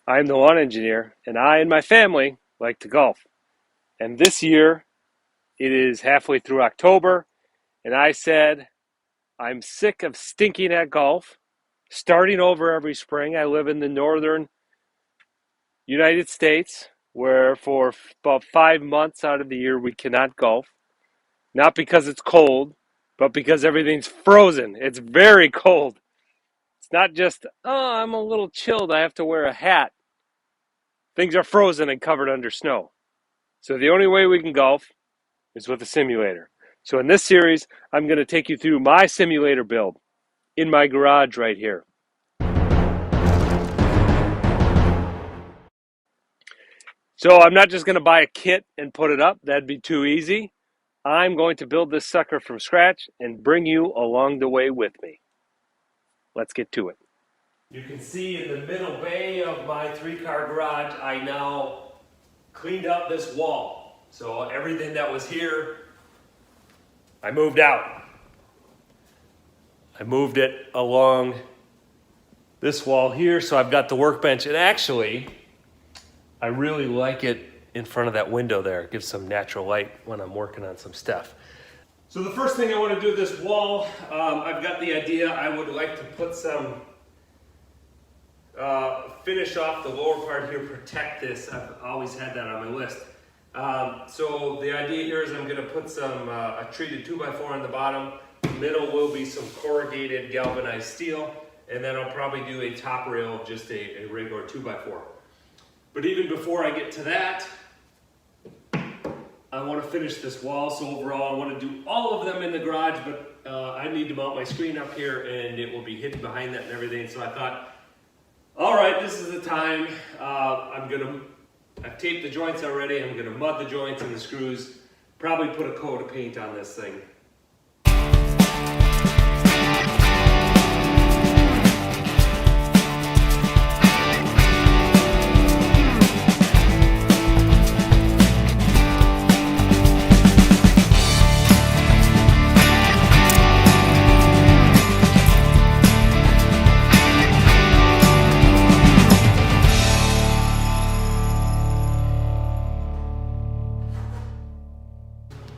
I'm the lawn engineer, and I and my family like to golf. And this year, it is halfway through October, and I said, I'm sick of stinking at golf, starting over every spring. I live in the northern United States, where for about 5 months out of the year we cannot golf. Not because it's cold, but because everything's frozen. It's very cold. It's not just, oh, I'm a little chilled, I have to wear a hat. Things are frozen and covered under snow. So the only way we can golf is with a simulator. So in this series, I'm going to take you through my simulator build in my garage right here. So I'm not just going to buy a kit and put it up. That'd be too easy. I'm going to build this sucker from scratch and bring you along the way with me. Let's get to it. You can see in the middle bay of my 3-car garage, I now cleaned up this wall. So everything that was here, I moved out. I moved it along this wall here, so I've got the workbench. And actually, I really like it in front of that window there. It gives some natural light when I'm working on some stuff. So the first thing I want to do with this wall, I've got the idea I would like to put some finish off the lower part here, protect this. I've always had that on my list. So the idea here is I'm going to put some a treated 2x4 on the bottom. The middle will be some corrugated galvanized steel, and then I'll probably do a top rail of just a regular 2x4. But even before I get to that, I want to finish this wall. So overall, I want to do all of them in the garage, but I need to mount my screen up here, and it will be hidden behind that and everything. So I thought, all right, this is the time. I've taped the joints already. I'm gonna mud the joints and the screws. Probably put a coat of paint on this thing.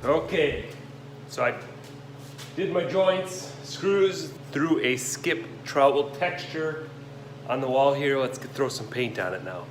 Okay, so I did my joints, screws through a skip trowel texture on the wall here. Let's throw some paint on it now.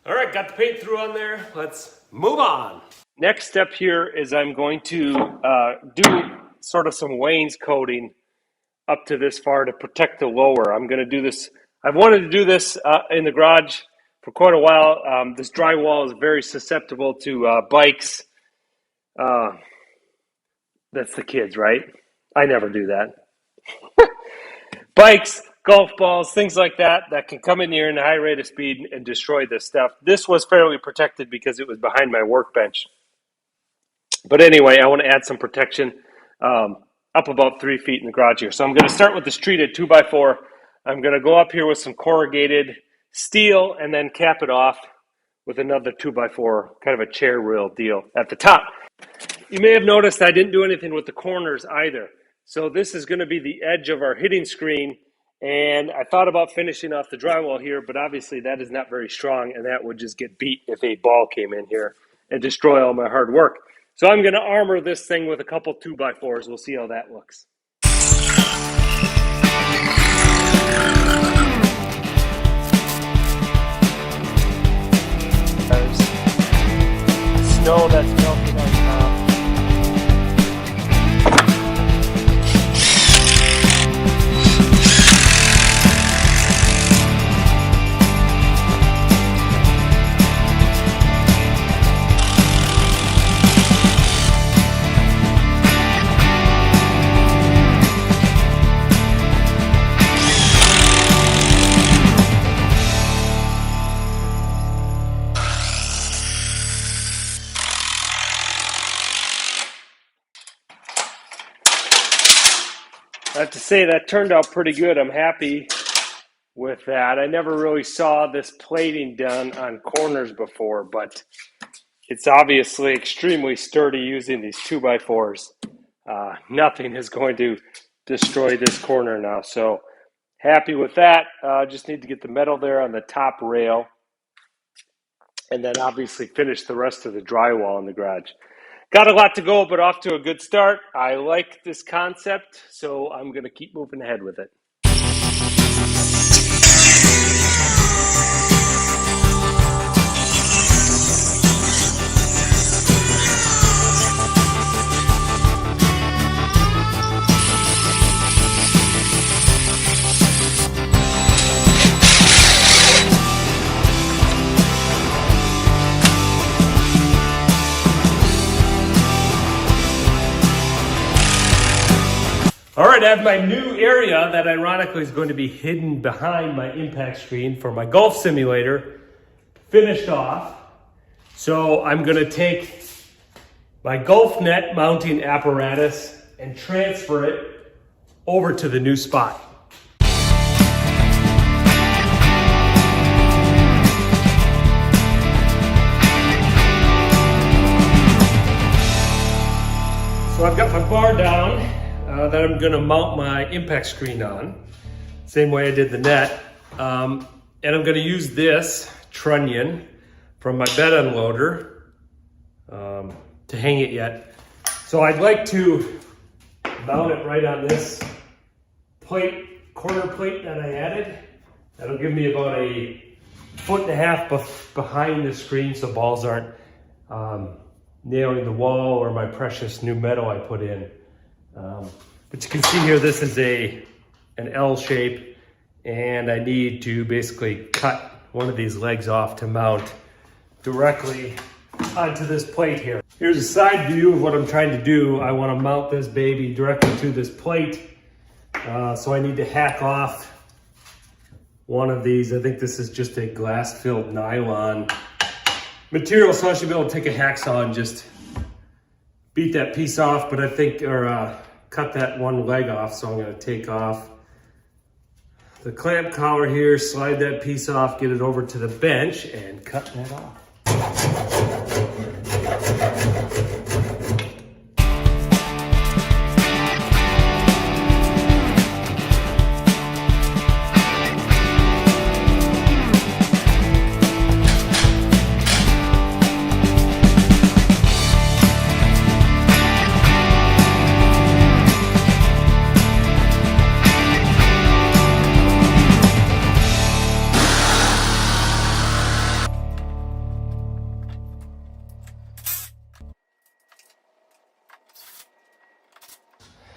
All right, got the paint through on there. Let's move on. Next step here is I'm going to do sort of some wainscoting up to this far to protect the lower. I'm going to do this. I've wanted to do this in the garage for quite a while. This drywall is very susceptible to bikes. That's the kids, right? I never do that. Bikes, golf balls, things like that can come in here in a high rate of speed and destroy this stuff. This was fairly protected because it was behind my workbench. But anyway, I want to add some protection up about 3 feet in the garage here. So I'm going to start with this treated 2x4. I'm going to go up here with some corrugated steel and then cap it off with another 2x4, kind of a chair rail deal at the top. You may have noticed I didn't do anything with the corners either. So this is going to be the edge of our hitting screen, and I thought about finishing off the drywall here, but obviously that is not very strong, and that would just get beat if a ball came in here and destroy all my hard work. So I'm going to armor this thing with a couple 2x4s. We'll see how that looks. There's snow that's melting on top. I have to say that turned out pretty good. I'm happy with that. I never really saw this plating done on corners before, but it's obviously extremely sturdy using these 2x4s. Nothing is going to destroy this corner now. So happy with that. Just need to get the metal there on the top rail, and then obviously finish the rest of the drywall in the garage. Got a lot to go, but off to a good start. I like this concept, so I'm going to keep moving ahead with it. All right, I have my new area that ironically is going to be hidden behind my impact screen for my golf simulator finished off. So I'm going to take my golf net mounting apparatus and transfer it over to the new spot. So I've got my bar down that I'm going to mount my impact screen on, same way I did the net. And I'm going to use this trunnion from my bed unloader to hang it yet. So I'd like to mount it right on this plate, corner plate that I added. That'll give me about a 1.5 feet behind the screen so balls aren't nailing the wall or my precious new metal I put in. But you can see here, this is an L shape, and I need to basically cut one of these legs off to mount directly onto this plate here. Here's a side view of what I'm trying to do. I want to mount this baby directly to this plate. So I need to hack off one of these. I think this is just a glass-filled nylon material, so I should be able to take a hacksaw and just beat that piece off, but I think, cut that one leg off. So I'm going to take off the clamp collar here, slide that piece off, get it over to the bench, and cut that off.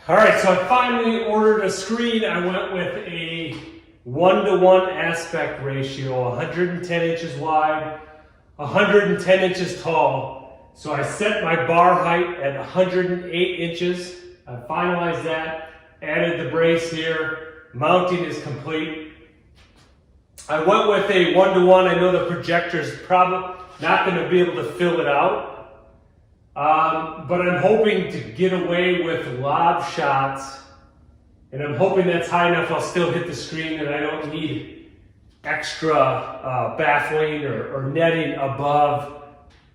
All right, so I finally ordered a screen. I went with a 1-to-1 aspect ratio, 110 inches wide, 110 inches tall. So I set my bar height at 108 inches. I finalized that, added the brace here. Mounting is complete. I went with a 1-to-1. I know the projector's probably not going to be able to fill it out. But I'm hoping to get away with lob shots, and I'm hoping that's high enough I'll still hit the screen and I don't need extra baffling or netting above.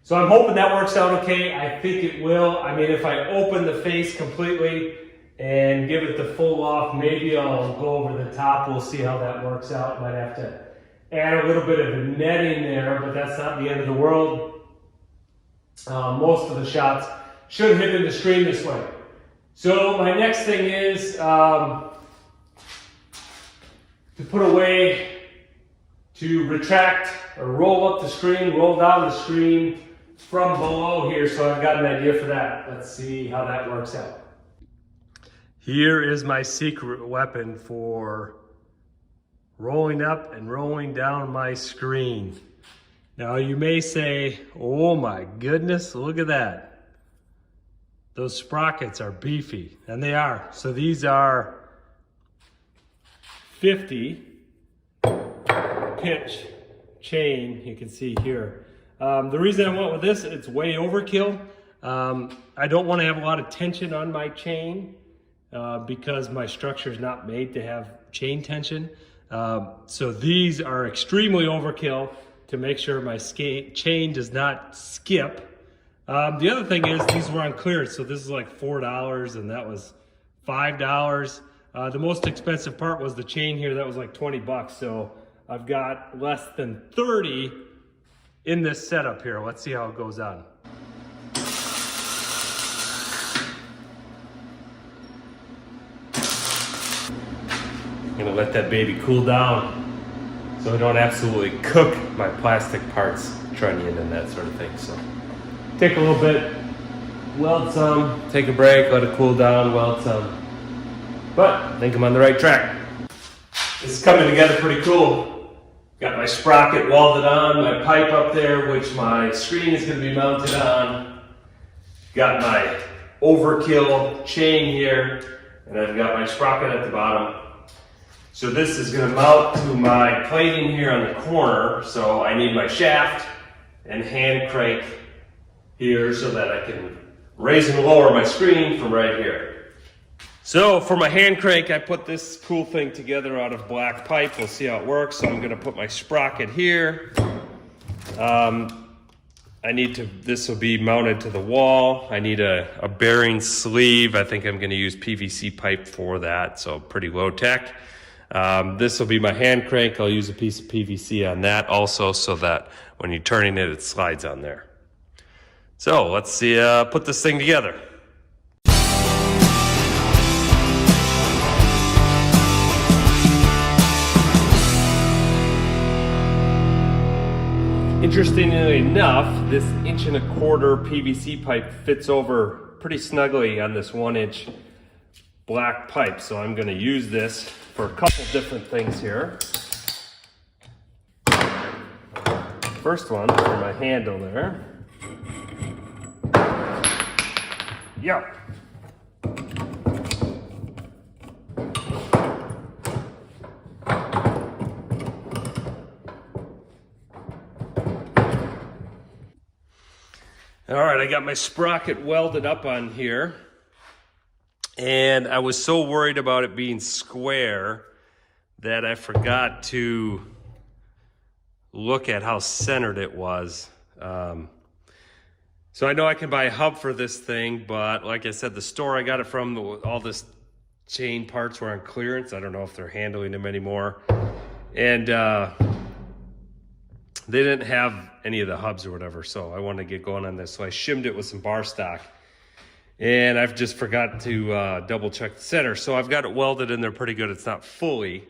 So I'm hoping that works out okay. I think it will. I mean, if I open the face completely and give it the full off, maybe I'll go over the top. We'll see how that works out. Might have to add a little bit of netting there, but that's not the end of the world. Most of the shots should hit in the screen this way. So my next thing is to put a way to retract or roll up the screen, roll down the screen from below here. So I've got an idea for that. Let's see how that works out. Here is my secret weapon for rolling up and rolling down my screen. Now you may say, oh my goodness, look at that. Those sprockets are beefy, and they are. So these are 50 pitch chain, you can see here. The reason I went with this, it's way overkill. I don't want to have a lot of tension on my chain because my structure is not made to have chain tension. So these are extremely overkill to make sure my chain does not skip. The other thing is these were on clearance, so this is like $4 and that was $5. The most expensive part was the chain here, that was like 20 bucks. So I've got less than 30 in this setup here. Let's see how it goes on. I'm gonna let that baby cool down so I don't absolutely cook my plastic parts trunnion and that sort of thing. So take a little bit, weld some, take a break, let it cool down, weld some. But I think I'm on the right track. This is coming together pretty cool. Got my sprocket welded on, my pipe up there, which my screen is going to be mounted on. Got my overkill chain here, and I've got my sprocket at the bottom. So this is going to mount to my plating here on the corner. So I need my shaft and hand crank here so that I can raise and lower my screen from right here. So for my hand crank, I put this cool thing together out of black pipe. We'll see how it works. So I'm going to put my sprocket here. This will be mounted to the wall. I need a bearing sleeve. I think I'm going to use PVC pipe for that, so pretty low tech. This will be my hand crank. I'll use a piece of PVC on that also so that when you're turning it, it slides on there. So let's see, put this thing together. Interestingly enough, this 1.25" PVC pipe fits over pretty snugly on this 1-inch black pipe. So I'm going to use this for a couple different things here. First one for my handle there. Yep. All right, I got my sprocket welded up on here, and I was so worried about it being square that I forgot to look at how centered it was. So I know I can buy a hub for this thing, but like I said, the store I got it from, all this chain parts were on clearance. I don't know if they're handling them anymore. And they didn't have any of the hubs or whatever, so I wanted to get going on this. So I shimmed it with some bar stock. And I've just forgot to double check the center. So I've got it welded in there pretty good. It's not fully.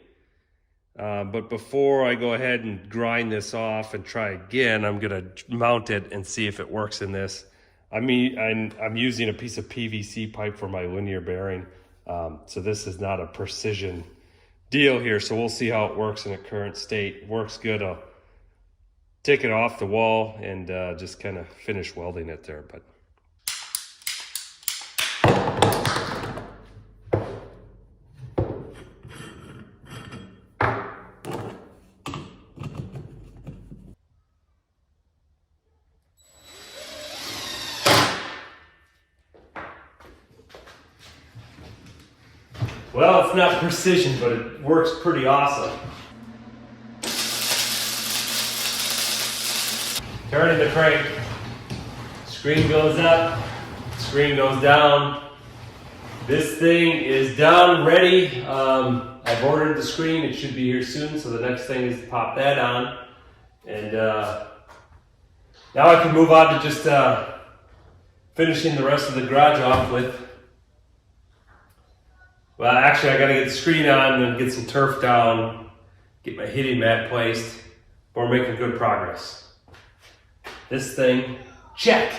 But before I go ahead and grind this off and try again, I'm gonna mount it and see if it works in this. I'm using a piece of PVC pipe for my linear bearing. So this is not a precision deal here. So we'll see how it works in a current state. Works good. I'll take it off the wall and just kind of finish welding it there. But well, it's not precision, but it works pretty awesome. Turning the crank, screen goes up, screen goes down. This thing is done, ready. I've ordered the screen, it should be here soon, so the next thing is to pop that on. And now I can move on to just finishing the rest of the garage off with. Well, actually I gotta get the screen on and get some turf down, get my hitting mat placed, but we're making good progress. This thing, check.